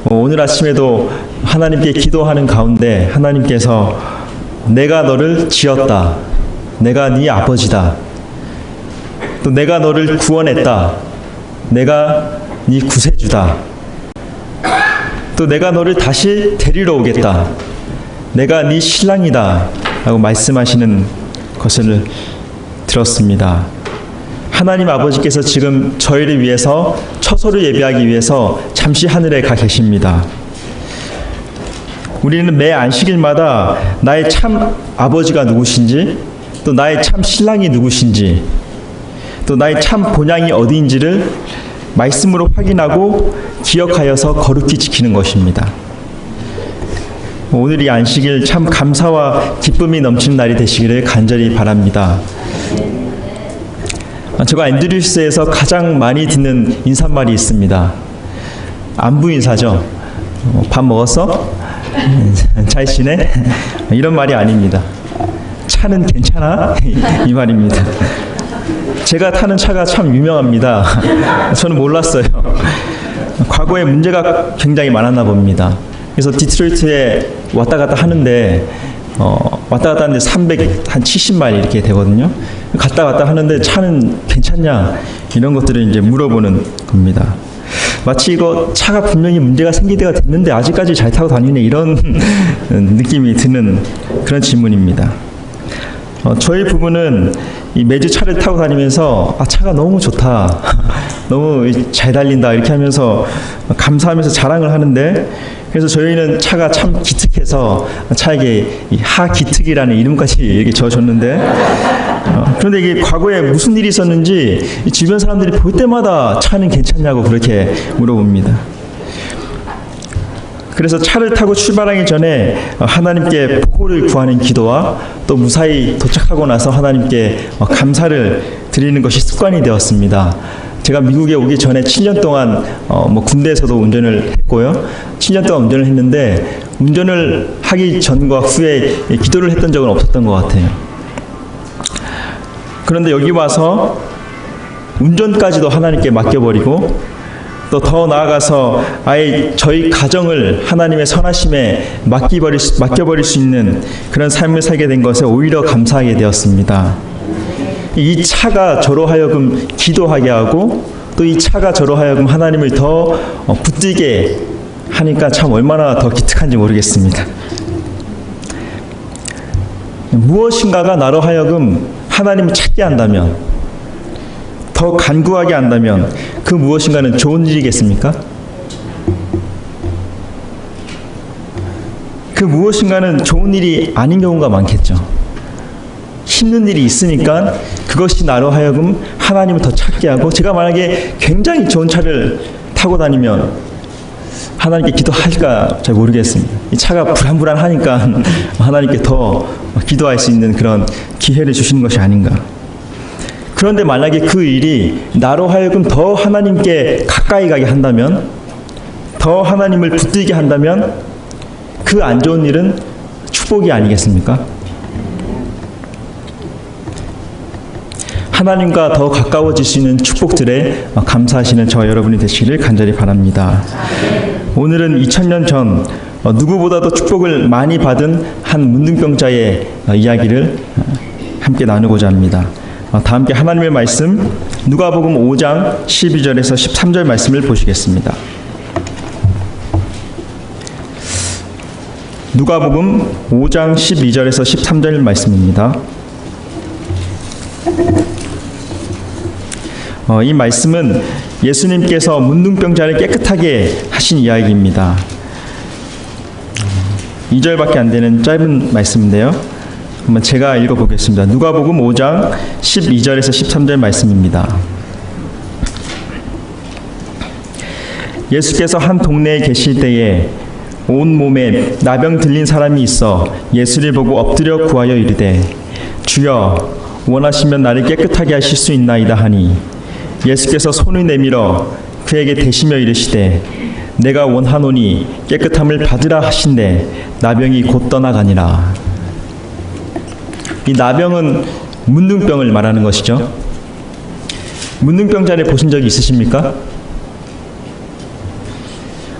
오늘 아침에도 하나님께 기도하는 가운데 하나님께서 내가 너를 지었다. 내가 네 아버지다. 또 내가 너를 구원했다. 내가 네 구세주다. 또 내가 너를 다시 데리러 오겠다. 내가 네 신랑이다. 라고 말씀하시는 것을 들었습니다. 하나님 아버지께서 지금 저희를 위해서 처소를 예비하기 위해서 잠시 하늘에 가 계십니다. 우리는 매 안식일마다 나의 참 아버지가 누구신지, 또 나의 참 신랑이 누구신지, 또 나의 참 본향이 어디인지를 말씀으로 확인하고 기억하여서 거룩히 지키는 것입니다. 오늘 이 안식일 참 감사와 기쁨이 넘치는 날이 되시기를 간절히 바랍니다. 제가 앤드류스에서 가장 많이 듣는 인사말이 있습니다. 안부 인사죠. 밥 먹었어? 잘 지내? 이런 말이 아닙니다. 차는 괜찮아? 이 말입니다. 제가 타는 차가 참 유명합니다. 저는 몰랐어요. 과거에 문제가 굉장히 많았나 봅니다. 그래서 디트로이트에 왔다 갔다 하는데 왔다 갔다 하는데 370마일 이렇게 되거든요. 갔다 갔다 하는데 차는 괜찮냐? 이런 것들을 이제 물어보는 겁니다. 마치 이거 차가 분명히 문제가 생길 때가 됐는데 아직까지 잘 타고 다니네, 이런 느낌이 드는 그런 질문입니다. 저희 부부는 이 매주 차를 타고 다니면서 차가 너무 좋다, 너무 잘 달린다 이렇게 하면서 감사하면서 자랑을 하는데, 그래서 저희는 차가 참 기특해서 차에게 이 하기특이라는 이름까지 이렇게 지어줬는데, 그런데 이게 과거에 무슨 일이 있었는지 주변 사람들이 볼 때마다 차는 괜찮냐고 그렇게 물어봅니다. 그래서 차를 타고 출발하기 전에 하나님께 보호를 구하는 기도와 또 무사히 도착하고 나서 하나님께 감사를 드리는 것이 습관이 되었습니다. 제가 미국에 오기 전에 7년 동안 군대에서도 운전을 했고요. 7년 동안 운전을 했는데 운전을 하기 전과 후에 기도를 했던 적은 없었던 것 같아요. 그런데 여기 와서 운전까지도 하나님께 맡겨버리고 또 더 나아가서 아예 저희 가정을 하나님의 선하심에 맡겨버릴 수 있는 그런 삶을 살게 된 것에 오히려 감사하게 되었습니다. 이 차가 저로 하여금 기도하게 하고 또 이 차가 저로 하여금 하나님을 더 붙들게 하니까 참 얼마나 더 기특한지 모르겠습니다. 무엇인가가 나로 하여금 하나님을 찾게 한다면, 더 간구하게 한다면 그 무엇인가는 좋은 일이겠습니까? 그 무엇인가는 좋은 일이 아닌 경우가 많겠죠. 힘든 일이 있으니까 그것이 나로 하여금 하나님을 더 찾게 하고, 제가 만약에 굉장히 좋은 차를 타고 다니면 하나님께 기도할까 잘 모르겠습니다. 이 차가 불안불안하니까 하나님께 더 기도할 수 있는 그런 기회를 주시는 것이 아닌가. 그런데 만약에 그 일이 나로 하여금 더 하나님께 가까이 가게 한다면, 더 하나님을 붙들게 한다면 그 안 좋은 일은 축복이 아니겠습니까? 하나님과 더 가까워질 수 있는 축복들에 감사하시는 저와 여러분이 되시기를 간절히 바랍니다. 오늘은 2000년 전 누구보다도 축복을 많이 받은 한 문둥병자의 이야기를 함께 나누고자 합니다. 다 함께 하나님의 말씀 누가복음 5장 12절에서 13절 말씀을 보시겠습니다. 누가복음 5장 12절에서 13절 말씀입니다. 이 말씀은 예수님께서 문둥병자를 깨끗하게 하신 이야기입니다. 2절밖에 안 되는 짧은 말씀인데요. 한번 제가 읽어보겠습니다. 누가복음 5장 12절에서 13절 말씀입니다. 예수께서 한 동네에 계실 때에 온 몸에 나병 들린 사람이 있어 예수를 보고 엎드려 구하여 이르되 주여 원하시면 나를 깨끗하게 하실 수 있나이다 하니 예수께서 손을 내밀어 그에게 대시며 이르시되 내가 원하노니 깨끗함을 받으라 하신대 나병이 곧 떠나가니라. 이 나병은 문둥병을 말하는 것이죠. 문둥병자를 보신 적이 있으십니까?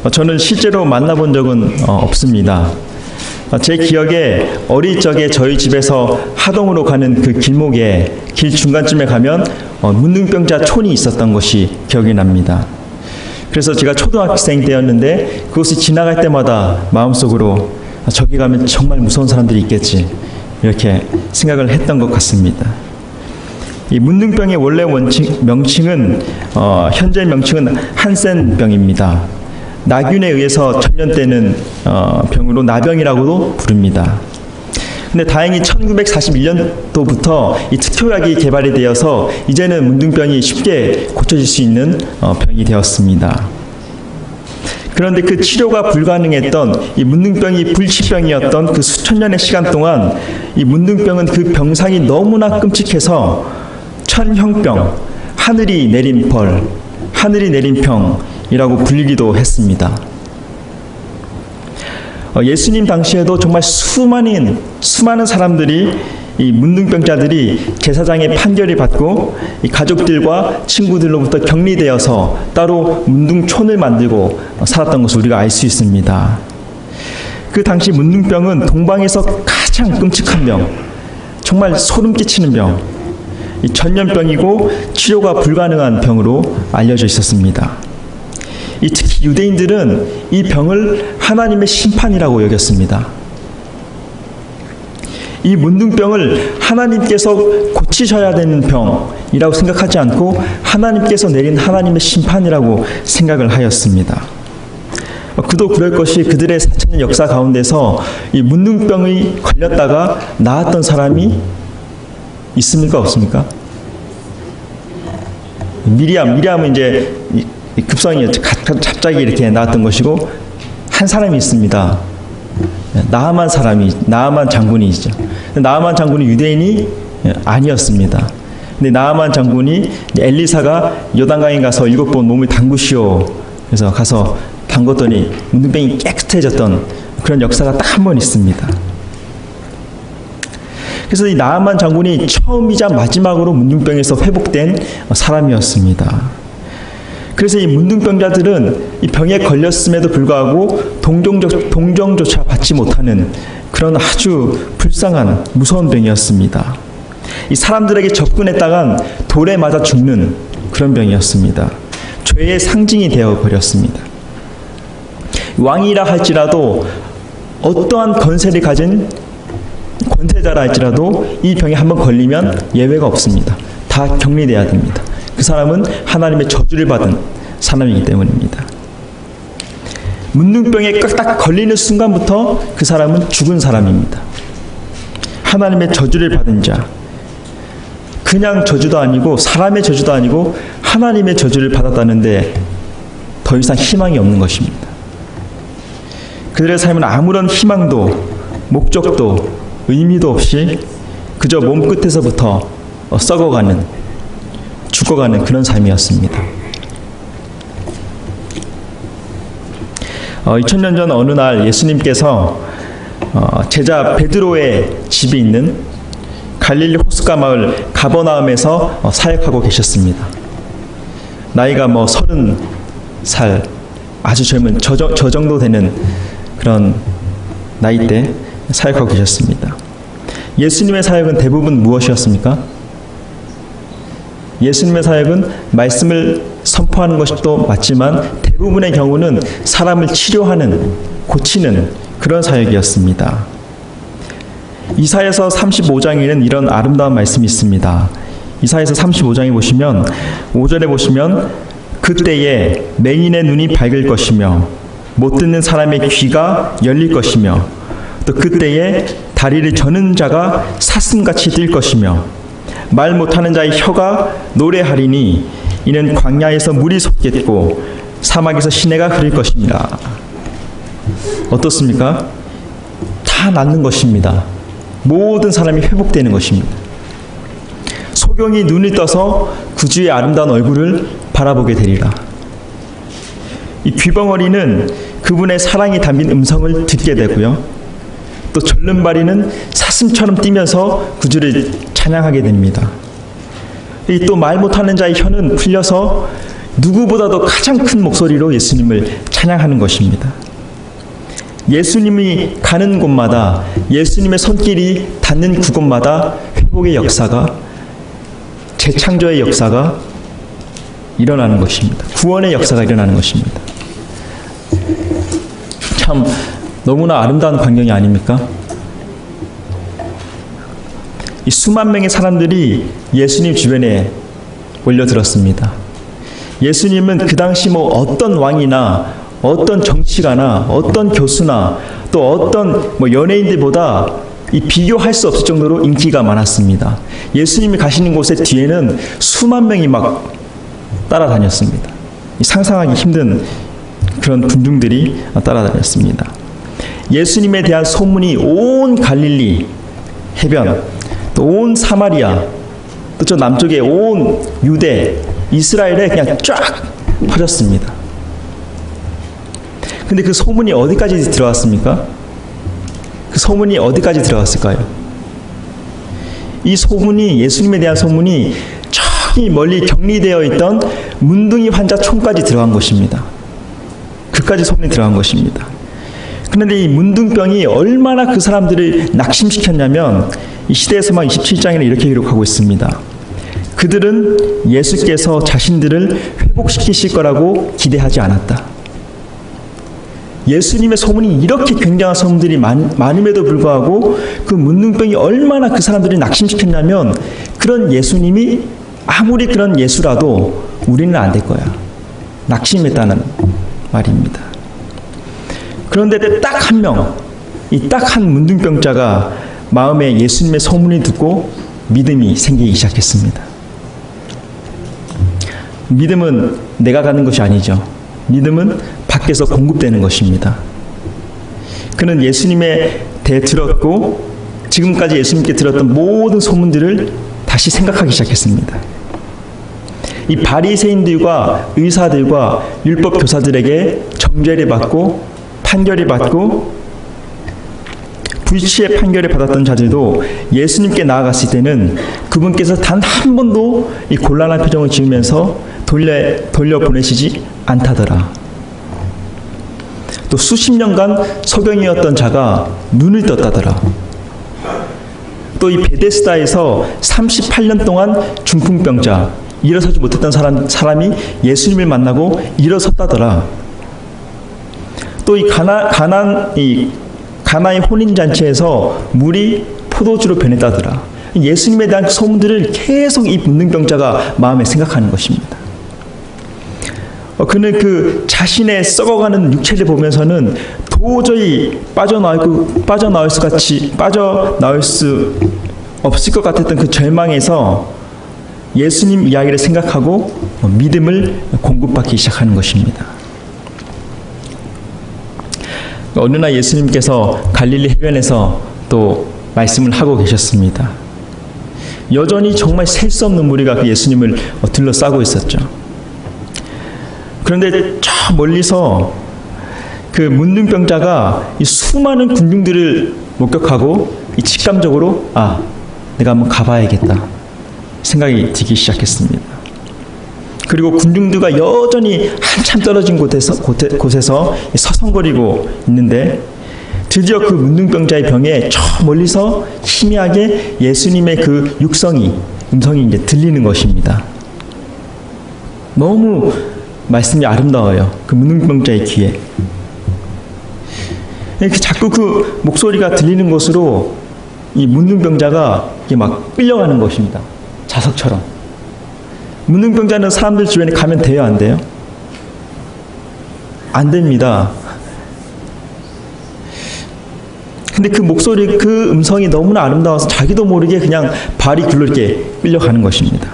저는 실제로 만나본 적은 없습니다. 제 기억에 어릴 적에 저희 집에서 하동으로 가는 그 길목에 길 중간쯤에 가면 문둥병자 촌이 있었던 것이 기억이 납니다. 그래서 제가 초등학생 때였는데 그곳을 지나갈 때마다 마음속으로 저기 가면 정말 무서운 사람들이 있겠지, 이렇게 생각을 했던 것 같습니다. 이 문둥병의 원래 명칭은 현재 명칭은 한센병입니다. 나균에 의해서 전염되는 병으로 나병이라고도 부릅니다. 근데 다행히 1941년도부터 이 특효약이 개발이 되어서 이제는 문둥병이 쉽게 고쳐질 수 있는 병이 되었습니다. 그런데 그 치료가 불가능했던 이 문둥병이 불치병이었던 그 수천 년의 시간 동안 이 문둥병은 그 병상이 너무나 끔찍해서 천형병, 하늘이 내린 벌, 하늘이 내린 병이라고 불리기도 했습니다. 예수님 당시에도 정말 수많은 사람들이, 이 문둥병자들이 제사장의 판결을 받고 이 가족들과 친구들로부터 격리되어서 따로 문둥촌을 만들고 살았던 것을 우리가 알 수 있습니다. 그 당시 문둥병은 동방에서 가장 끔찍한 병, 정말 소름 끼치는 병, 이 전염병이고 치료가 불가능한 병으로 알려져 있었습니다. 특히 유대인들은 이 병을 하나님의 심판이라고 여겼습니다. 이 문둥병을 하나님께서 고치셔야 되는 병이라고 생각하지 않고 하나님께서 내린 하나님의 심판이라고 생각을 하였습니다. 그도 그럴 것이 그들의 4,000년 역사 가운데서 이 문둥병이 걸렸다가 나았던 사람이 있습니까, 없습니까? 미리암은 이제 급성이 갑자기 이렇게 나왔던 것이고, 한 사람이 있습니다. 나아만 장군이죠. 나아만 장군이 유대인이 아니었습니다. 근데 나아만 장군이 엘리사가 요단강에 가서 7번 몸을 담그시오, 그래서 가서 담궜더니 문둥병이 깨끗해졌던 그런 역사가 딱 한 번 있습니다. 그래서 이 나아만 장군이 처음이자 마지막으로 문둥병에서 회복된 사람이었습니다. 그래서 이 문둥병자들은 이 병에 걸렸음에도 불구하고 동정조차 받지 못하는 그런 아주 불쌍한 무서운 병이었습니다. 이 사람들에게 접근했다간 돌에 맞아 죽는 그런 병이었습니다. 죄의 상징이 되어버렸습니다. 왕이라 할지라도, 어떠한 권세를 가진 권세자라 할지라도 이 병에 한번 걸리면 예외가 없습니다. 다 격리돼야 됩니다. 그 사람은 하나님의 저주를 받은 사람이기 때문입니다. 문둥병에 딱 걸리는 순간부터 그 사람은 죽은 사람입니다. 하나님의 저주를 받은 자, 그냥 저주도 아니고 사람의 저주도 아니고 하나님의 저주를 받았다는데 더 이상 희망이 없는 것입니다. 그들의 삶은 아무런 희망도 목적도 의미도 없이 그저 몸끝에서부터 썩어가는, 죽어가는 그런 삶이었습니다. 2000년 전 어느 날 예수님께서 제자 베드로의 집이 있는 갈릴리 호숫가 마을 가버나움에서 사역하고 계셨습니다. 나이가 30살, 아주 젊은 저 정도 되는 그런 나이 때 사역하고 계셨습니다. 예수님의 사역은 대부분 무엇이었습니까? 예수님의 사역은 말씀을 선포하는 것도 맞지만 대부분의 경우는 사람을 치료하는, 고치는 그런 사역이었습니다. 이사야서 35장에는 이런 아름다운 말씀이 있습니다. 이사야서 35장에 보시면 5절에 보시면 그때에 맹인의 눈이 밝을 것이며 못 듣는 사람의 귀가 열릴 것이며 또 그때에 다리를 저는 자가 사슴같이 뛸 것이며 말 못하는 자의 혀가 노래하리니 이는 광야에서 물이 솟겠고 사막에서 시내가 흐를 것입니다. 어떻습니까? 다 낫는 것입니다. 모든 사람이 회복되는 것입니다. 소경이 눈을 떠서 구주의 아름다운 얼굴을 바라보게 되리라. 이 귀벙어리는 그분의 사랑이 담긴 음성을 듣게 되고요. 또 절름발이는 사슴처럼 뛰면서 구주를 찬양하게 됩니다. 또 말 못하는 자의 혀는 풀려서 누구보다도 가장 큰 목소리로 예수님을 찬양하는 것입니다. 예수님이 가는 곳마다, 예수님의 손길이 닿는 그곳마다 회복의 역사가, 재창조의 역사가 일어나는 것입니다. 구원의 역사가 일어나는 것입니다. 참 너무나 아름다운 광경이 아닙니까? 이 수만 명의 사람들이 예수님 주변에 몰려들었습니다. 예수님은 그 당시 어떤 왕이나 어떤 정치가나 어떤 교수나 또 어떤 연예인들보다 비교할 수 없을 정도로 인기가 많았습니다. 예수님이 가시는 곳의 뒤에는 수만 명이 막 따라다녔습니다. 상상하기 힘든 그런 군중들이 따라다녔습니다. 예수님에 대한 소문이 온 갈릴리 해변, 또 온 사마리아, 또 저 남쪽에 온 유대, 이스라엘에 그냥 쫙 퍼졌습니다. 근데 그 소문이 어디까지 들어왔습니까? 그 소문이 어디까지 들어갔을까요? 이 소문이, 예수님에 대한 소문이 저기 멀리 격리되어 있던 문둥이 환자 촌까지 들어간 것입니다. 그까지 소문이 들어간 것입니다. 그런데 이 문둥병이 얼마나 그 사람들을 낙심시켰냐면 이 시대에서막 27장에는 이렇게 기록하고 있습니다. 그들은 예수께서 자신들을 회복시키실 거라고 기대하지 않았다. 예수님의 소문이 이렇게 굉장한 소문들이 많음에도 불구하고 그 문둥병이 얼마나 그 사람들이 낙심시켰냐면 그런 예수님이 아무리 그런 예수라도 우리는 안 될 거야. 낙심했다는 말입니다. 그런데 딱 한 명, 이 딱 한 문둥병자가 마음에 예수님의 소문을 듣고 믿음이 생기기 시작했습니다. 믿음은 내가 가는 것이 아니죠. 믿음은 밖에서 공급되는 것입니다. 그는 예수님에 대해 들었고 지금까지 예수님께 들었던 모든 소문들을 다시 생각하기 시작했습니다. 이 바리새인들과 의사들과 율법 교사들에게 정죄를 받고 판결을 받고 불치의 판결을 받았던 자들도 예수님께 나아갔을 때는 그분께서 단 한 번도 이 곤란한 표정을 지으면서 돌려보내시지 않다더라. 또 수십 년간 소경이었던 자가 눈을 떴다더라. 또 이 베데스다에서 38년 동안 중풍병자, 일어서지 못했던 사람이 예수님을 만나고 일어섰다더라. 또 이 가나의 혼인잔치에서 물이 포도주로 변했다더라. 예수님에 대한 소문들을 계속 이 문둥병자가 마음에 생각하는 것입니다. 그는 그 자신의 썩어가는 육체를 보면서는 도저히 빠져나올 수 없을 것 같았던 그 절망에서 예수님 이야기를 생각하고 믿음을 공급받기 시작하는 것입니다. 어느 날 예수님께서 갈릴리 해변에서 또 말씀을 하고 계셨습니다. 여전히 정말 셀 수 없는 무리가 그 예수님을 둘러싸고 있었죠. 그런데 저 멀리서 그 문둥병자가 이 수많은 군중들을 목격하고 이 직감적으로 내가 한번 가봐야겠다 생각이 들기 시작했습니다. 그리고 군중들과 여전히 한참 떨어진 곳에서 서성거리고 있는데 드디어 그 문둥병자의 병에 저 멀리서 희미하게 예수님의 그 음성이 이제 들리는 것입니다. 너무 말씀이 아름다워요. 그 문둥병자의 귀에. 자꾸 그 목소리가 들리는 곳으로 이 문둥병자가 막 끌려가는 것입니다. 자석처럼. 문둥병자는 사람들 주변에 가면 돼요, 안 돼요? 안 됩니다. 근데 그 목소리, 그 음성이 너무나 아름다워서 자기도 모르게 그냥 발이 굴러 이렇게 끌려가는 것입니다.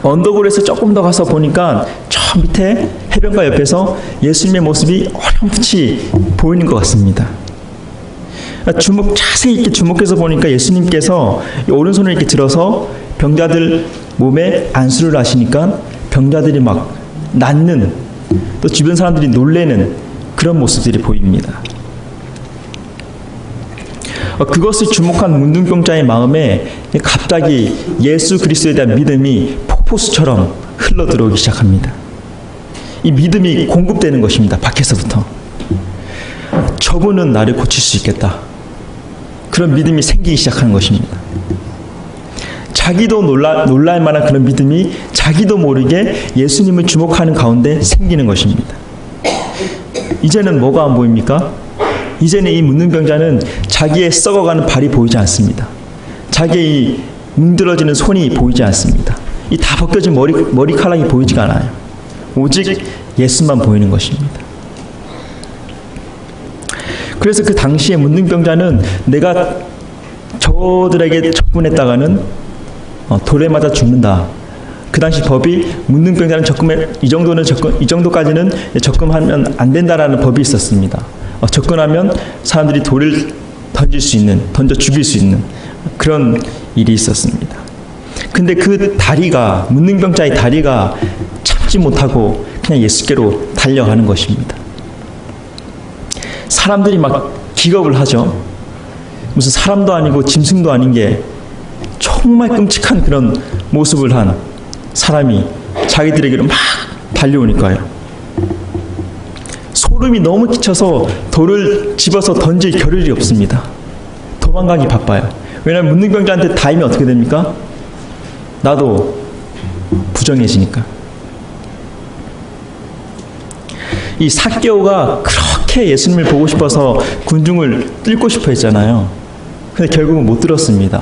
언덕으로 조금 더 가서 보니까 저 밑에 해변가 옆에서 예수님의 모습이 어렴풋이 보이는 것 같습니다. 자세히 이렇게 주목해서 보니까 예수님께서 오른손을 이렇게 들어서 병자들 몸에 안수를 하시니까 병자들이 막 낫는, 또 주변 사람들이 놀래는 그런 모습들이 보입니다. 그것을 주목한 문둥병자의 마음에 갑자기 예수 그리스도에 대한 믿음이 폭포수처럼 흘러 들어오기 시작합니다. 이 믿음이 공급되는 것입니다. 밖에서부터. 저분은 나를 고칠 수 있겠다. 그런 믿음이 생기기 시작하는 것입니다. 자기도 놀랄 만한 그런 믿음이 자기도 모르게 예수님을 주목하는 가운데 생기는 것입니다. 이제는 뭐가 안 보입니까? 이제는 이 문둥병자는 자기의 썩어가는 발이 보이지 않습니다. 자기의 이 뭉들어지는 손이 보이지 않습니다. 이 다 벗겨진 머리카락이 보이지가 않아요. 오직 예수만 보이는 것입니다. 그래서 그 당시에 문둥병자는 내가 저들에게 접근했다가는 돌에 맞아 죽는다. 그 당시 법이 문둥병자는 이 정도까지는 접근하면 안 된다라는 법이 있었습니다. 접근하면 사람들이 돌을 던져 죽일 수 있는 그런 일이 있었습니다. 근데 그 다리가, 문둥병자의 다리가 참지 못하고 그냥 예수께로 달려가는 것입니다. 사람들이 막 기겁을 하죠. 무슨 사람도 아니고 짐승도 아닌 게 정말 끔찍한 그런 모습을 한 사람이 자기들에게로 막 달려오니까요. 소름이 너무 끼쳐서 돌을 집어서 던질 겨를이 없습니다. 도망가기 바빠요. 왜냐하면 문둥병자한테 닿으면 어떻게 됩니까? 나도 부정해지니까. 이 삭개오가 그렇게 예수님을 보고 싶어서 군중을 뚫고 싶어 했잖아요. 근데 결국은 못 들었습니다.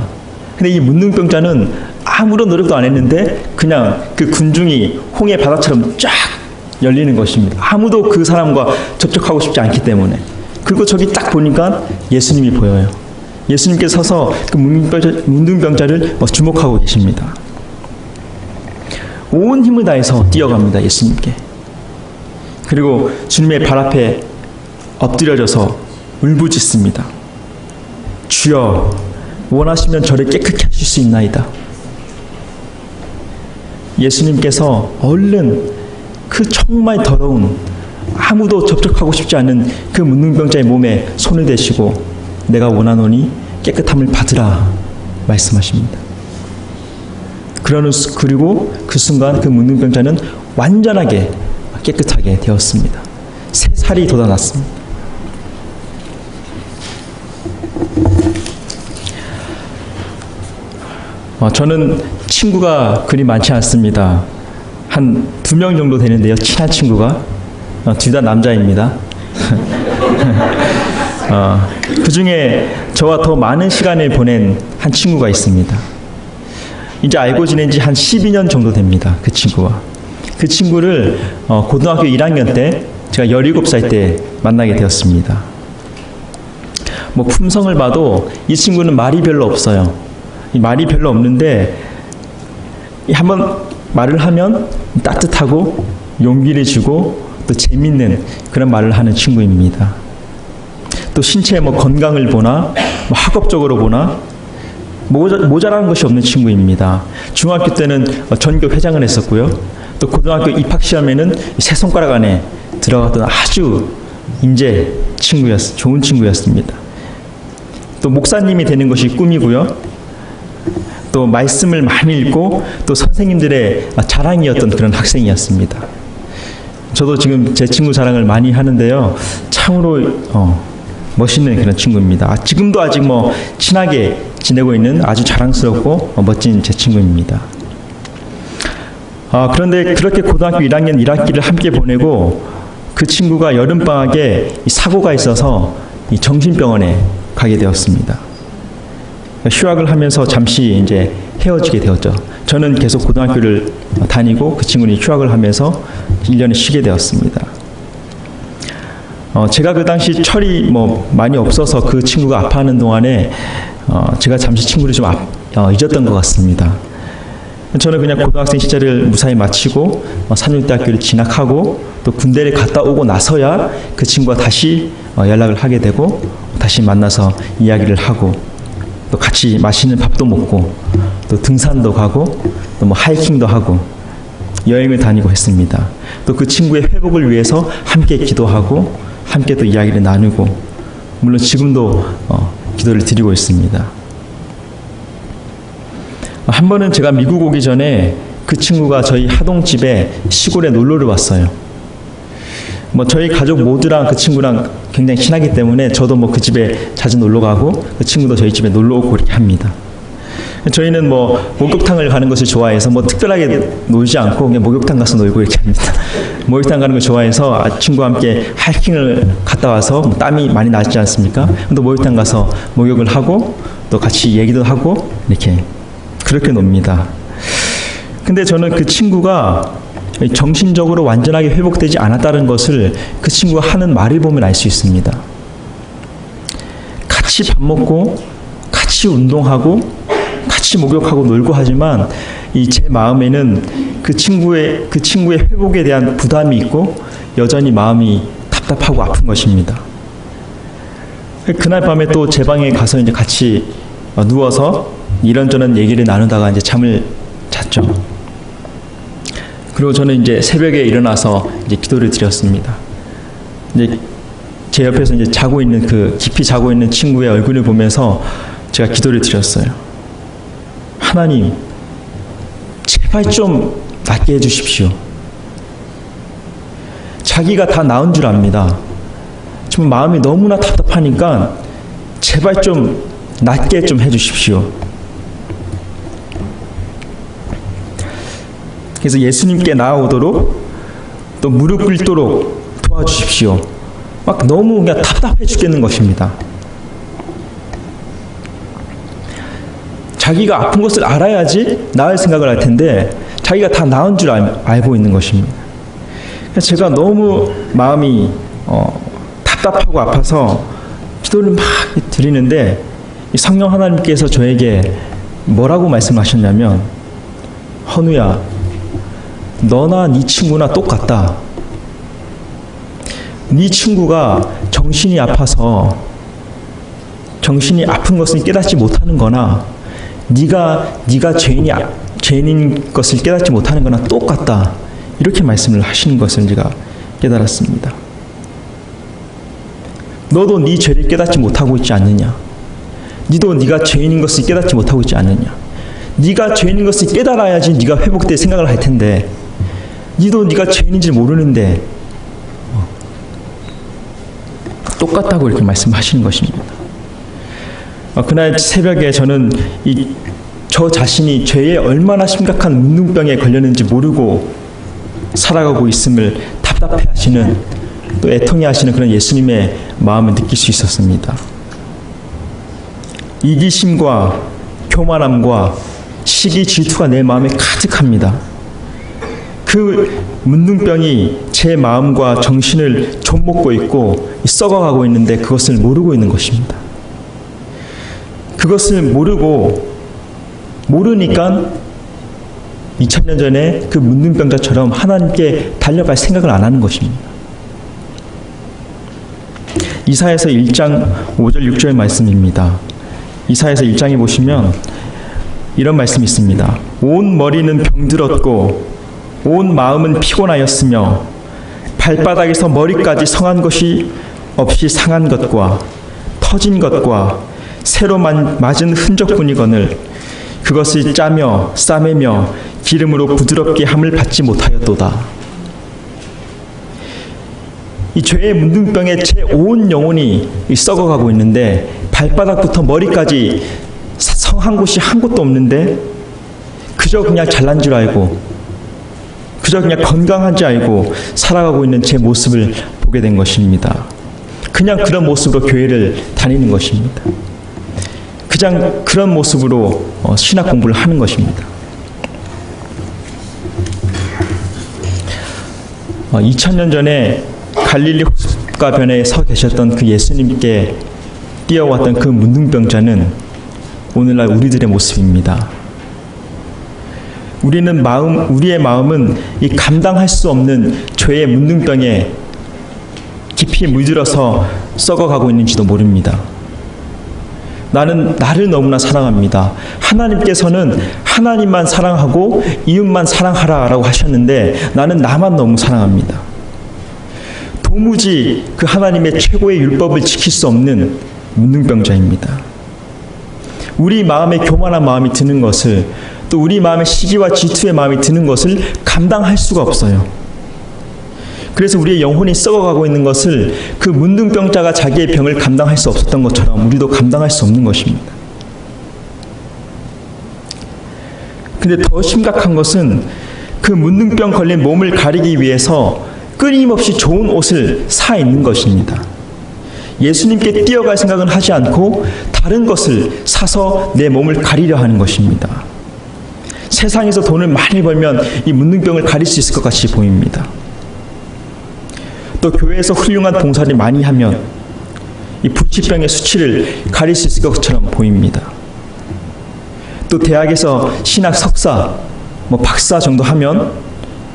근데 이 문둥병자는 아무런 노력도 안 했는데 그냥 그 군중이 홍해 바다처럼 쫙 열리는 것입니다. 아무도 그 사람과 접촉하고 싶지 않기 때문에. 그리고 저기 딱 보니까 예수님이 보여요. 예수님께서 서서 그 문둥병자를 주목하고 계십니다. 온 힘을 다해서 뛰어갑니다. 예수님께. 그리고 주님의 발 앞에 엎드려져서 울부짖습니다. 주여, 원하시면 저를 깨끗게 하실 수 있나이다. 예수님께서 얼른 그 정말 더러운, 아무도 접촉하고 싶지 않은 그 문둥병자의 몸에 손을 대시고 내가 원하노니 깨끗함을 받으라 말씀하십니다. 그리고 그 순간 그 문둥병자는 완전하게 깨끗하게 되었습니다. 새 살이 돋아났습니다. 저는 친구가 그리 많지 않습니다. 한 2명 정도 되는데요. 친한 친구가. 둘 다 남자입니다. 그 중에 저와 더 많은 시간을 보낸 한 친구가 있습니다. 이제 알고 지낸 지 한 12년 정도 됩니다. 그 친구와. 그 친구를 고등학교 1학년 때 제가 17살 때 만나게 되었습니다. 품성을 봐도 이 친구는 말이 별로 없어요. 말이 별로 없는데 한번 말을 하면 따뜻하고 용기를 주고 또 재밌는 그런 말을 하는 친구입니다. 또 신체 건강을 보나 학업적으로 보나 모자란 것이 없는 친구입니다. 중학교 때는 전교 회장을 했었고요. 또 고등학교 입학 시험에는 세 손가락 안에 들어갔던 아주 좋은 친구였습니다. 또 목사님이 되는 것이 꿈이고요. 또 말씀을 많이 읽고 또 선생님들의 자랑이었던 그런 학생이었습니다. 저도 지금 제 친구 자랑을 많이 하는데요. 참으로 멋있는 그런 친구입니다. 지금도 아직 친하게 지내고 있는 아주 자랑스럽고 멋진 제 친구입니다. 그런데 그렇게 고등학교 1학년 1학기를 함께 보내고 그 친구가 여름방학에 사고가 있어서 정신병원에 가게 되었습니다. 휴학을 하면서 잠시 이제 헤어지게 되었죠. 저는 계속 고등학교를 다니고 그 친구는 휴학을 하면서 1년을 쉬게 되었습니다. 제가 그 당시 철이 많이 없어서 그 친구가 아파하는 동안에 제가 잠시 친구를 좀 잊었던 것 같습니다. 저는 그냥 고등학생 시절을 무사히 마치고 삼육대학교를 진학하고 또 군대를 갔다 오고 나서야 그 친구와 다시 연락을 하게 되고 다시 만나서 이야기를 하고 또 같이 맛있는 밥도 먹고 또 등산도 가고 또 하이킹도 하고 여행을 다니고 했습니다. 또 그 친구의 회복을 위해서 함께 기도하고 함께 또 이야기를 나누고 물론 지금도 기도를 드리고 있습니다. 한 번은 제가 미국 오기 전에 그 친구가 저희 하동집에 시골에 놀러를 왔어요. 저희 가족 모두랑 그 친구랑 굉장히 친하기 때문에 저도 그 집에 자주 놀러 가고 그 친구도 저희 집에 놀러 오고 이렇게 합니다. 저희는 목욕탕을 가는 것을 좋아해서 특별하게 놀지 않고 그냥 목욕탕 가서 놀고 이렇게 합니다. 목욕탕 가는 걸 좋아해서 친구와 함께 하이킹을 갔다 와서 땀이 많이 나지 않습니까? 또 목욕탕 가서 목욕을 하고 또 같이 얘기도 하고 이렇게 그렇게 놉니다. 근데 저는 그 친구가 정신적으로 완전하게 회복되지 않았다는 것을 그 친구가 하는 말을 보면 알 수 있습니다. 같이 밥 먹고 같이 운동하고 같이 목욕하고 놀고 하지만 제 마음에는 그 친구의 회복에 대한 부담이 있고 여전히 마음이 답답하고 아픈 것입니다. 그날 밤에 또 제 방에 가서 이제 같이 누워서 이런저런 얘기를 나누다가 이제 잠을 잤죠. 그리고 저는 이제 새벽에 일어나서 이제 기도를 드렸습니다. 이제 제 옆에서 이제 깊이 자고 있는 친구의 얼굴을 보면서 제가 기도를 드렸어요. 하나님, 제발 좀 낫게 해주십시오. 자기가 다 나은 줄 압니다. 지금 마음이 너무나 답답하니까 제발 좀 낫게 좀 해주십시오. 그래서 예수님께 나아오도록 또 무릎 꿇도록 도와주십시오. 너무 그냥 답답해 죽겠는 것입니다. 자기가 아픈 것을 알아야지 나을 생각을 할 텐데 자기가 다 나은 줄 알고 있는 것입니다. 제가 너무 마음이 답답하고 아파서 기도를 막 드리는데 성령 하나님께서 저에게 뭐라고 말씀하셨냐면, 헌우야, 너나 네 친구나 똑같다. 네 친구가 정신이 아파서 정신이 아픈 것을 깨닫지 못하는 거나 네가 죄인인 것을 깨닫지 못하는 거나 똑같다. 이렇게 말씀을 하시는 것을 제가 깨달았습니다. 너도 네 죄를 깨닫지 못하고 있지 않느냐? 너도 네가 죄인인 것을 깨닫지 못하고 있지 않느냐? 네가 죄인인 것을 깨달아야지 네가 회복될 생각을 할 텐데 너도 네가 죄인인지 모르는데 똑같다고 이렇게 말씀하시는 것입니다. 그날 새벽에 저는 저 자신이 죄에 얼마나 심각한 문둥병에 걸렸는지 모르고 살아가고 있음을 답답해하시는, 또 애통해하시는 그런 예수님의 마음을 느낄 수 있었습니다. 이기심과 교만함과 시기 질투가 내 마음에 가득합니다. 그 문둥병이 제 마음과 정신을 좀먹고 있고 썩어가고 있는데 그것을 모르고 있는 것입니다. 그것을 모르니까 2000년 전에 그 문둥병자처럼 하나님께 달려갈 생각을 안 하는 것입니다. 이사야서 1장 5절 6절 말씀입니다. 이사야서 1장에 보시면 이런 말씀이 있습니다. 온 머리는 병들었고 온 마음은 피곤하였으며 발바닥에서 머리까지 성한 것이 없이 상한 것과 터진 것과 새로 맞은 흔적뿐이거늘 그것을 짜며 싸매며 기름으로 부드럽게 함을 받지 못하였도다. 이 죄의 문둥병에 제 온 영혼이 썩어가고 있는데 발바닥부터 머리까지 성한 곳이 한 곳도 없는데 그저 그냥 잘난 줄 알고 그저 그냥 건강한 줄 알고 살아가고 있는 제 모습을 보게 된 것입니다. 그냥 그런 모습으로 교회를 다니는 것입니다. 그냥 그런 모습으로 신학 공부를 하는 것입니다. 2000년 전에 갈릴리 호숫가변에 서 계셨던 그 예수님께 뛰어왔던 그 문둥병자는 오늘날 우리들의 모습입니다. 우리의 마음은 이 감당할 수 없는 죄의 문둥병에 깊이 물들어서 썩어가고 있는지도 모릅니다. 나는 나를 너무나 사랑합니다. 하나님께서는 하나님만 사랑하고 이웃만 사랑하라라고 하셨는데 나는 나만 너무 사랑합니다. 도무지 그 하나님의 최고의 율법을 지킬 수 없는 문둥병자입니다. 우리 마음에 교만한 마음이 드는 것을 또 우리 마음에 시기와 질투의 마음이 드는 것을 감당할 수가 없어요. 그래서 우리의 영혼이 썩어가고 있는 것을 그 문둥병자가 자기의 병을 감당할 수 없었던 것처럼 우리도 감당할 수 없는 것입니다. 근데 더 심각한 것은 그 문둥병 걸린 몸을 가리기 위해서 끊임없이 좋은 옷을 사 입는 것입니다. 예수님께 뛰어갈 생각은 하지 않고 다른 것을 사서 내 몸을 가리려 하는 것입니다. 세상에서 돈을 많이 벌면 이 문둥병을 가릴 수 있을 것 같이 보입니다. 또 교회에서 훌륭한 봉사를 많이 하면 이 불치병의 수치를 가릴 수 있을 것처럼 보입니다. 또 대학에서 신학 석사, 박사 정도 하면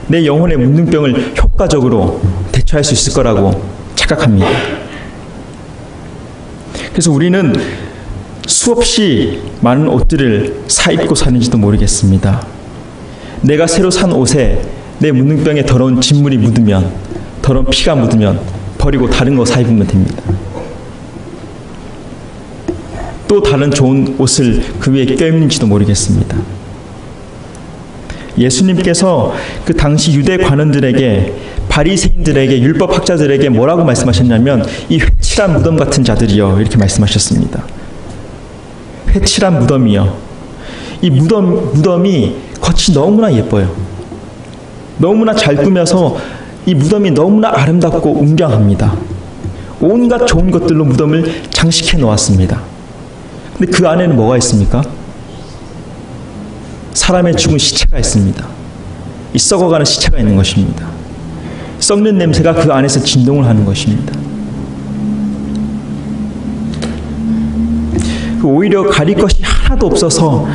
내 영혼의 문둥병을 효과적으로 대처할 수 있을 거라고 착각합니다. 그래서 우리는 수없이 많은 옷들을 사 입고 사는지도 모르겠습니다. 내가 새로 산 옷에 내 문둥병에 더러운 진물이 묻으면, 더러운 피가 묻으면 버리고 다른 거 사 입으면 됩니다. 또 다른 좋은 옷을 그 위에 껴입는지도 모르겠습니다. 예수님께서 그 당시 유대 관원들에게, 바리새인들에게, 율법학자들에게 뭐라고 말씀하셨냐면 이 회칠한 무덤 같은 자들이여, 이렇게 말씀하셨습니다. 회칠한 무덤이요. 이 무덤이 겉이 너무나 예뻐요. 너무나 잘 꾸며서 이 무덤이 너무나 아름답고 웅장합니다. 온갖 좋은 것들로 무덤을 장식해 놓았습니다. 근데 그 안에는 뭐가 있습니까? 사람의 죽은 시체가 있습니다. 이 썩어가는 시체가 있는 것입니다. 썩는 냄새가 그 안에서 진동을 하는 것입니다. 오히려 가릴 것이 하나도 없어서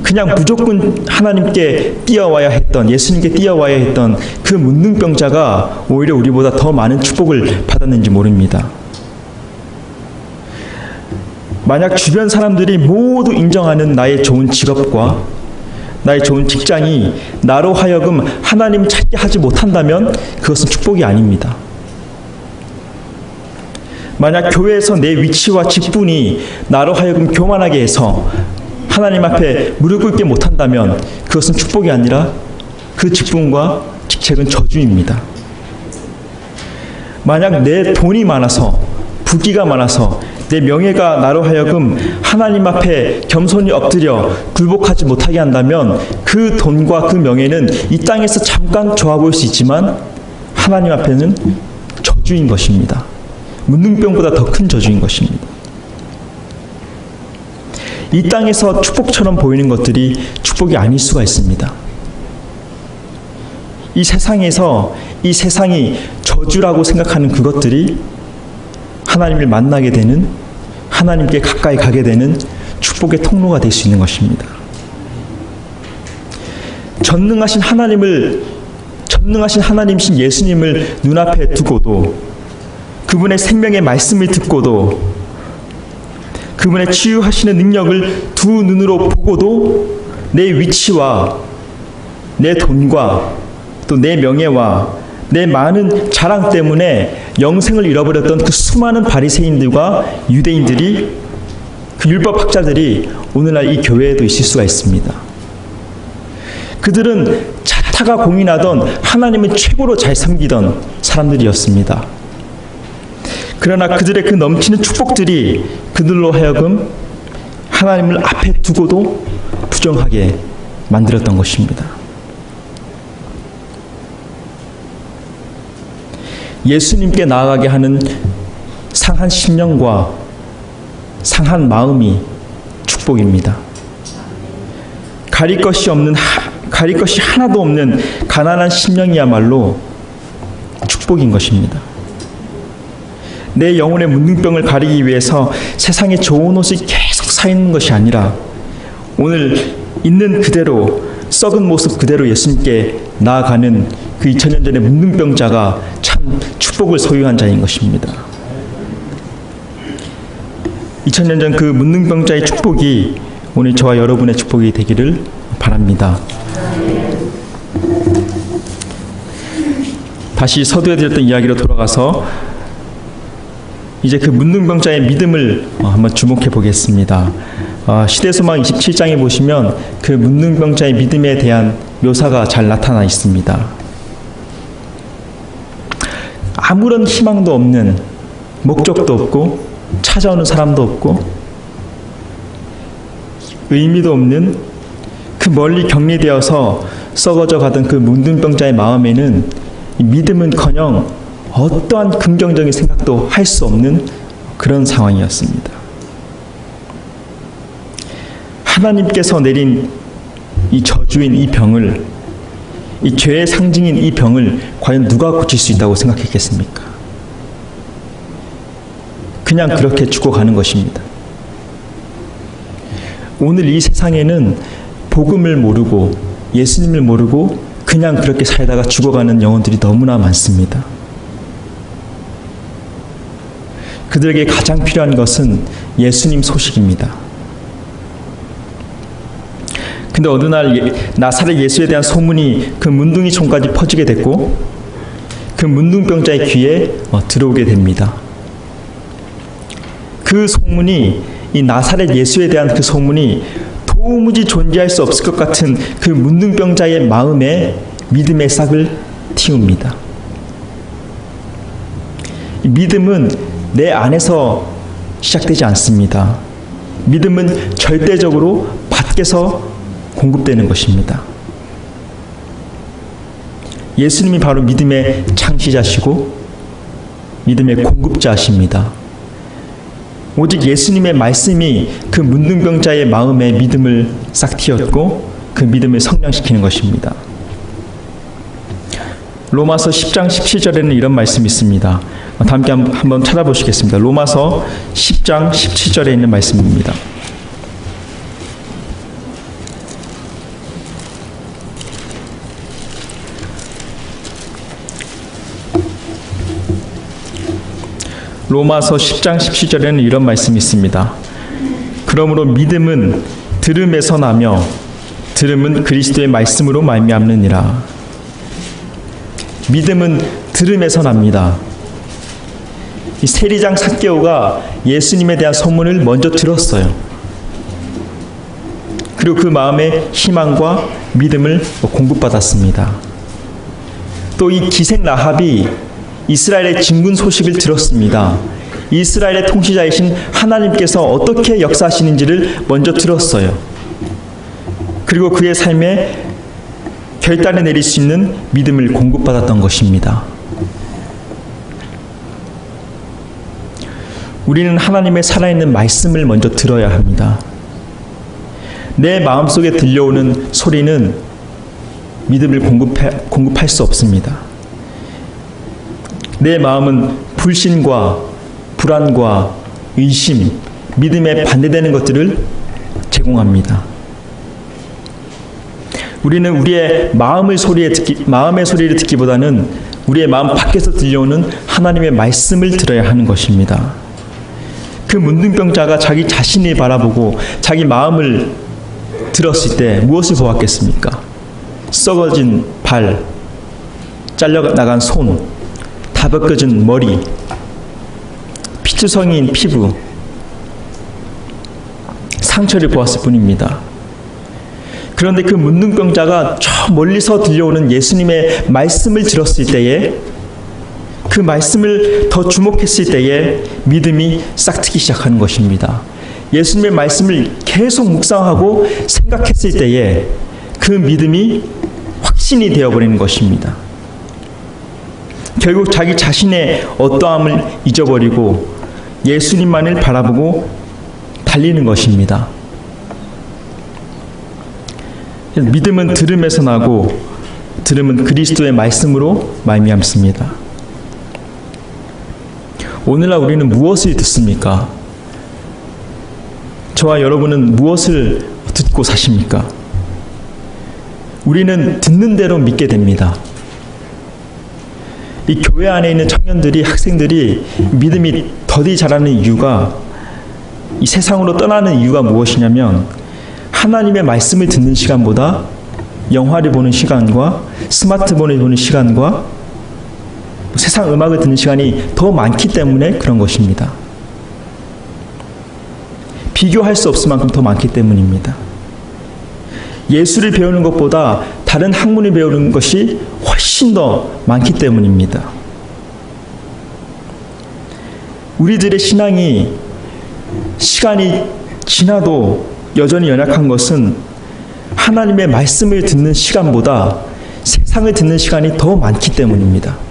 그냥 무조건 하나님께 뛰어와야 했던, 예수님께 뛰어와야 했던 그 문둥병자가 오히려 우리보다 더 많은 축복을 받았는지 모릅니다. 만약 주변 사람들이 모두 인정하는 나의 좋은 직업과 나의 좋은 직장이 나로 하여금 하나님 찾게 하지 못한다면 그것은 축복이 아닙니다. 만약 교회에서 내 위치와 직분이 나로 하여금 교만하게 해서 하나님 앞에 무릎 꿇게 못한다면 그것은 축복이 아니라 그 직분과 직책은 저주입니다. 만약 내 돈이 많아서, 부귀가 많아서 내 명예가 나로 하여금 하나님 앞에 겸손히 엎드려 굴복하지 못하게 한다면 그 돈과 그 명예는 이 땅에서 잠깐 좋아 보일 수 있지만 하나님 앞에는 저주인 것입니다. 문둥병보다 더 큰 저주인 것입니다. 이 땅에서 축복처럼 보이는 것들이 축복이 아닐 수가 있습니다. 이 세상에서 이 세상이 저주라고 생각하는 그것들이 하나님을 만나게 되는, 하나님께 가까이 가게 되는 축복의 통로가 될 수 있는 것입니다. 전능하신 하나님이신 예수님을 눈앞에 두고도, 그분의 생명의 말씀을 듣고도, 그분의 치유하시는 능력을 두 눈으로 보고도 내 위치와 내 돈과 또 내 명예와 내 많은 자랑 때문에 영생을 잃어버렸던 그 수많은 바리새인들과 유대인들이, 그 율법학자들이 오늘날 이 교회에도 있을 수가 있습니다. 그들은 자타가 공인하던 하나님을 최고로 잘 섬기던 사람들이었습니다. 그러나 그들의 그 넘치는 축복들이 그들로 하여금 하나님을 앞에 두고도 부정하게 만들었던 것입니다. 예수님께 나아가게 하는 상한 심령과 상한 마음이 축복입니다. 가릴 것이 하나도 없는 가난한 심령이야말로 축복인 것입니다. 내 영혼의 문둥병을 가리기 위해서 세상에 좋은 옷을 계속 사 입는 것이 아니라 오늘 있는 그대로, 썩은 모습 그대로 예수님께 나아가는 그 2000년 전의 문둥병자가 참 축복을 소유한 자인 것입니다. 2000년 전 그 문둥병자의 축복이 오늘 저와 여러분의 축복이 되기를 바랍니다. 다시 서두에 드렸던 이야기로 돌아가서 이제 그 문둥병자의 믿음을 한번 주목해 보겠습니다. 시대소망 27장에 보시면 그 문둥병자의 믿음에 대한 묘사가 잘 나타나 있습니다. 아무런 희망도 없는, 목적도 없고 찾아오는 사람도 없고 의미도 없는 그 멀리 격리되어서 썩어져 가던 그 문둥병자의 마음에는 믿음은커녕 어떠한 긍정적인 생각도 할 수 없는 그런 상황이었습니다. 하나님께서 내린 이 저주인 이 병을, 이 죄의 상징인 이 병을 과연 누가 고칠 수 있다고 생각했겠습니까? 그냥 그렇게 죽어가는 것입니다. 오늘 이 세상에는 복음을 모르고 예수님을 모르고 그냥 그렇게 살다가 죽어가는 영혼들이 너무나 많습니다. 그들에게 가장 필요한 것은 예수님 소식입니다. 근데 어느 날 나사렛 예수에 대한 소문이 그 문둥이촌까지 퍼지게 됐고 그 문둥병자의 귀에 들어오게 됩니다. 그 소문이, 이 나사렛 예수에 대한 그 소문이 도무지 존재할 수 없을 것 같은 그 문둥병자의 마음에 믿음의 싹을 틔웁니다. 믿음은 내 안에서 시작되지 않습니다. 믿음은 절대적으로 밖에서 공급되는 것입니다. 예수님이 바로 믿음의 창시자시고 믿음의 공급자십니다. 오직 예수님의 말씀이 그 문둥병자의 마음에 믿음을 싹 틔웠고 그 믿음을 성장시키는 것입니다. 로마서 10장 17절에는 이런 말씀이 있습니다. 다 함께 한번 찾아보시겠습니다. 로마서 10장 17절에 있는 말씀입니다. 로마서 10장 17절에는 이런 말씀이 있습니다. 그러므로 믿음은 들음에서 나며 들음은 그리스도의 말씀으로 말미암느니라. 믿음은 들음에서 납니다. 이 세리장 삭개오가 예수님에 대한 소문을 먼저 들었어요. 그리고 그 마음에 희망과 믿음을 공급받았습니다. 또 이 기생 라합이 이스라엘의 진군 소식을 들었습니다. 이스라엘의 통치자이신 하나님께서 어떻게 역사하시는지를 먼저 들었어요. 그리고 그의 삶에 결단을 내릴 수 있는 믿음을 공급받았던 것입니다. 우리는 하나님의 살아있는 말씀을 먼저 들어야 합니다. 내 마음속에 들려오는 소리는 믿음을 공급할 수 없습니다. 내 마음은 불신과 불안과 의심, 믿음에 반대되는 것들을 제공합니다. 우리는 우리의 마음의 소리를 듣기보다는 우리의 마음 밖에서 들려오는 하나님의 말씀을 들어야 하는 것입니다. 그 문둥병자가 자기 자신을 바라보고 자기 마음을 들었을 때 무엇을 보았겠습니까? 썩어진 발, 잘려나간 손, 다 벗겨진 머리, 피투성이인 피부, 상처를 보았을 뿐입니다. 그런데 그 문둥병자가 저 멀리서 들려오는 예수님의 말씀을 들었을 때에, 그 말씀을 더 주목했을 때에 믿음이 싹트기 시작하는 것입니다. 예수님의 말씀을 계속 묵상하고 생각했을 때에 그 믿음이 확신이 되어버리는 것입니다. 결국 자기 자신의 어떠함을 잊어버리고 예수님만을 바라보고 달리는 것입니다. 믿음은 들음에서 나고 들음은 그리스도의 말씀으로 말미암습니다. 오늘날 우리는 무엇을 듣습니까? 저와 여러분은 무엇을 듣고 사십니까? 우리는 듣는 대로 믿게 됩니다. 이 교회 안에 있는 청년들이, 학생들이 믿음이 더디 자라는 이유가, 이 세상으로 떠나는 이유가 무엇이냐면 하나님의 말씀을 듣는 시간보다 영화를 보는 시간과 스마트폰을 보는 시간과 세상 음악을 듣는 시간이 더 많기 때문에 그런 것입니다. 비교할 수 없을 만큼 더 많기 때문입니다. 예술을 배우는 것보다 다른 학문을 배우는 것이 훨씬 더 많기 때문입니다. 우리들의 신앙이 시간이 지나도 여전히 연약한 것은 하나님의 말씀을 듣는 시간보다 세상을 듣는 시간이 더 많기 때문입니다.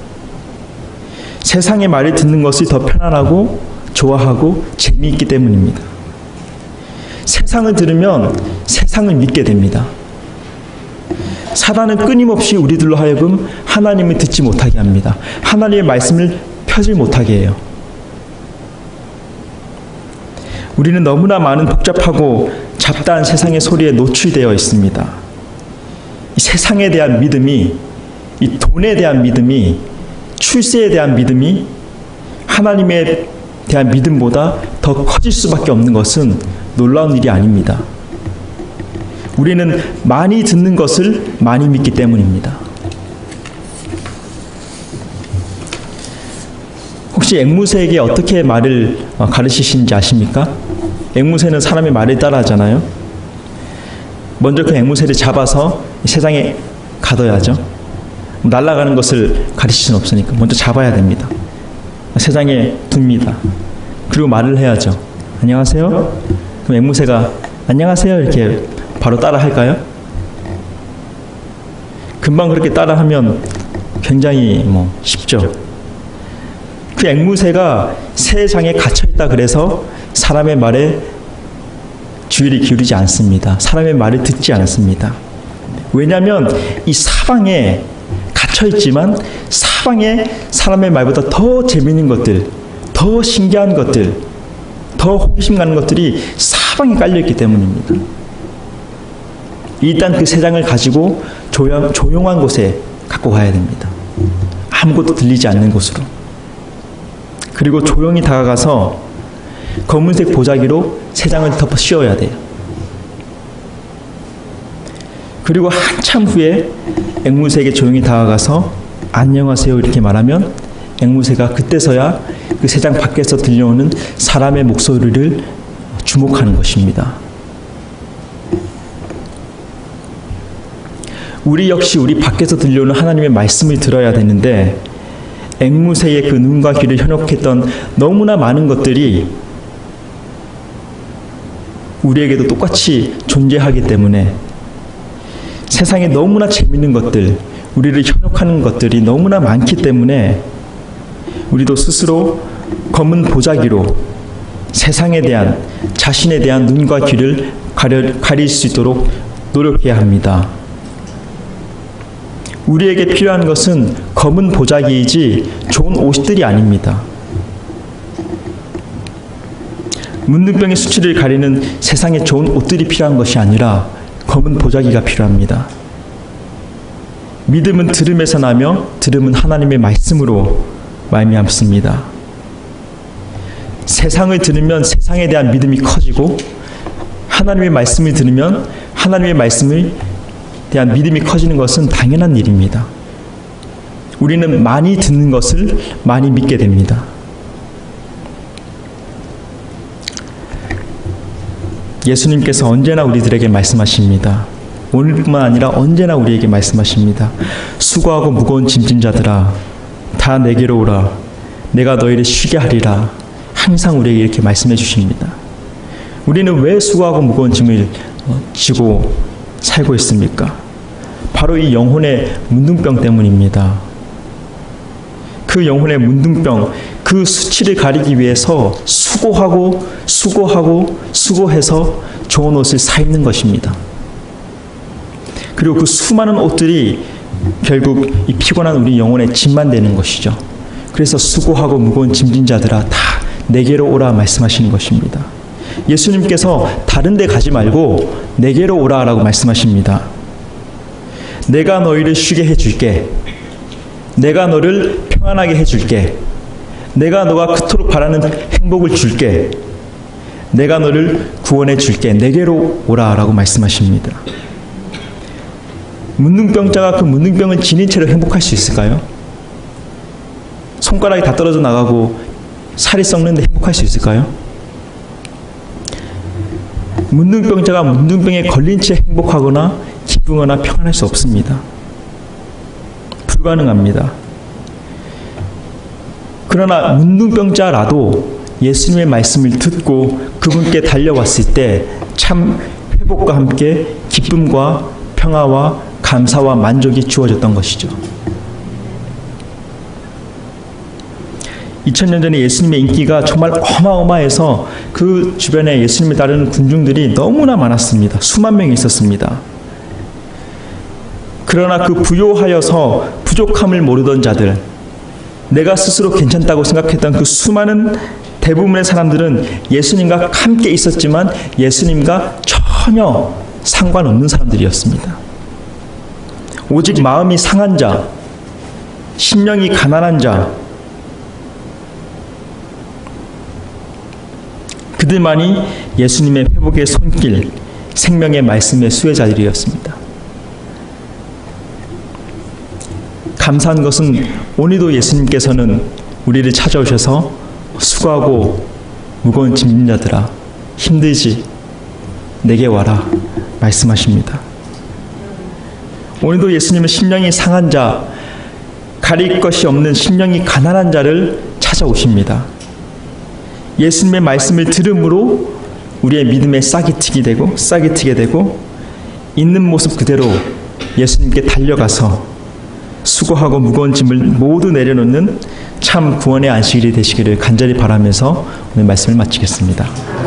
세상의 말을 듣는 것이 더 편안하고 좋아하고 재미있기 때문입니다. 세상을 들으면 세상을 믿게 됩니다. 사단은 끊임없이 우리들로 하여금 하나님을 듣지 못하게 합니다. 하나님의 말씀을 펴지 못하게 해요. 우리는 너무나 많은 복잡하고 잡다한 세상의 소리에 노출되어 있습니다. 이 세상에 대한 믿음이, 이 돈에 대한 믿음이, 출세에 대한 믿음이 하나님에 대한 믿음보다 더 커질 수밖에 없는 것은 놀라운 일이 아닙니다. 우리는 많이 듣는 것을 많이 믿기 때문입니다. 혹시 앵무새에게 어떻게 말을 가르치시는지 아십니까? 앵무새는 사람의 말을 따라하잖아요. 먼저 그 앵무새를 잡아서 세상에 가둬야죠. 날아가는 것을 가르칠 수는 없으니까 먼저 잡아야 됩니다. 세상에 둡니다. 그리고 말을 해야죠. 안녕하세요? 그럼 앵무새가 안녕하세요 이렇게 바로 따라 할까요? 금방 그렇게 따라 하면 굉장히 쉽죠. 그 앵무새가 세상에 갇혀있다 그래서 사람의 말에 주의를 기울이지 않습니다. 사람의 말을 듣지 않습니다. 왜냐하면 이 사방에 갇혀있지만 사방에 사람의 말보다 더 재미있는 것들, 더 신기한 것들, 더 호기심 가는 것들이 사방에 깔려있기 때문입니다. 일단 그 세상을 가지고 조용한 곳에 갖고 가야 됩니다. 아무것도 들리지 않는 곳으로. 그리고 조용히 다가가서 검은색 보자기로 세상을 덮어 씌워야 돼요. 그리고 한참 후에 앵무새에게 조용히 다가가서 안녕하세요 이렇게 말하면 앵무새가 그때서야 그 세상 밖에서 들려오는 사람의 목소리를 주목하는 것입니다. 우리 역시 우리 밖에서 들려오는 하나님의 말씀을 들어야 되는데 앵무새의 그 눈과 귀를 현혹했던 너무나 많은 것들이 우리에게도 똑같이 존재하기 때문에 세상에 너무나 재밌는 것들, 우리를 현혹하는 것들이 너무나 많기 때문에 우리도 스스로 검은 보자기로 세상에 대한, 자신에 대한 눈과 귀를 가릴 수 있도록 노력해야 합니다. 우리에게 필요한 것은 검은 보자기이지 좋은 옷들이 아닙니다. 문둥병의 수치를 가리는 세상에 좋은 옷들이 필요한 것이 아니라 검은 보자기가 필요합니다. 믿음은 들음에서 나며 들음은 하나님의 말씀으로 말미암습니다. 세상을 들으면 세상에 대한 믿음이 커지고 하나님의 말씀을 들으면 하나님의 말씀에 대한 믿음이 커지는 것은 당연한 일입니다. 우리는 많이 듣는 것을 많이 믿게 됩니다. 예수님께서 언제나 우리들에게 말씀하십니다. 오늘뿐만 아니라 언제나 우리에게 말씀하십니다. 수고하고 무거운 짐진 자들아 다 내게로 오라. 내가 너희를 쉬게 하리라. 항상 우리에게 이렇게 말씀해 주십니다. 우리는 왜 수고하고 무거운 짐을 지고 살고 있습니까? 바로 이 영혼의 문둥병 때문입니다. 그 영혼의 문둥병, 그 수치를 가리기 위해서 수고해서 좋은 옷을 사 입는 것입니다. 그리고 그 수많은 옷들이 결국 이 피곤한 우리 영혼의 짐만 되는 것이죠. 그래서 수고하고 무거운 짐진 자들아 다 내게로 오라 말씀하시는 것입니다. 예수님께서 다른 데 가지 말고 내게로 오라라고 말씀하십니다. 내가 너희를 쉬게 해줄게. 내가 너를 평안하게 해줄게. 내가 너가 그토록 바라는 행복을 줄게. 내가 너를 구원해 줄게. 내게로 오라라고 말씀하십니다. 문둥병자가 그 문둥병을 지닌 채로 행복할 수 있을까요? 손가락이 다 떨어져 나가고 살이 썩는데 행복할 수 있을까요? 문둥병자가 문둥병에 걸린 채 행복하거나 기쁘거나 평안할 수 없습니다. 불가능합니다. 그러나 문둥병자라도 예수님의 말씀을 듣고 그분께 달려왔을 때 참 회복과 함께 기쁨과 평화와 감사와 만족이 주어졌던 것이죠. 2000년 전에 예수님의 인기가 정말 어마어마해서 그 주변에 예수님을 따르는 군중들이 너무나 많았습니다. 수만 명이 있었습니다. 그러나 그 부요하여서 부족함을 모르던 자들, 내가 스스로 괜찮다고 생각했던 그 수많은 대부분의 사람들은 예수님과 함께 있었지만 예수님과 전혀 상관없는 사람들이었습니다. 오직 마음이 상한 자, 심령이 가난한 자, 그들만이 예수님의 회복의 손길, 생명의 말씀의 수혜자들이었습니다. 감사한 것은 오늘도 예수님께서는 우리를 찾아오셔서 수고하고 무거운 짐진 자들아 힘들지 내게 와라 말씀하십니다. 오늘도 예수님은 심령이 상한 자, 가릴 것이 없는 심령이 가난한 자를 찾아오십니다. 예수님의 말씀을 들음으로 우리의 믿음의 싹이 트게 되고 있는 모습 그대로 예수님께 달려가서 수고하고 무거운 짐을 모두 내려놓는 참 구원의 안식일이 되시기를 간절히 바라면서 오늘 말씀을 마치겠습니다.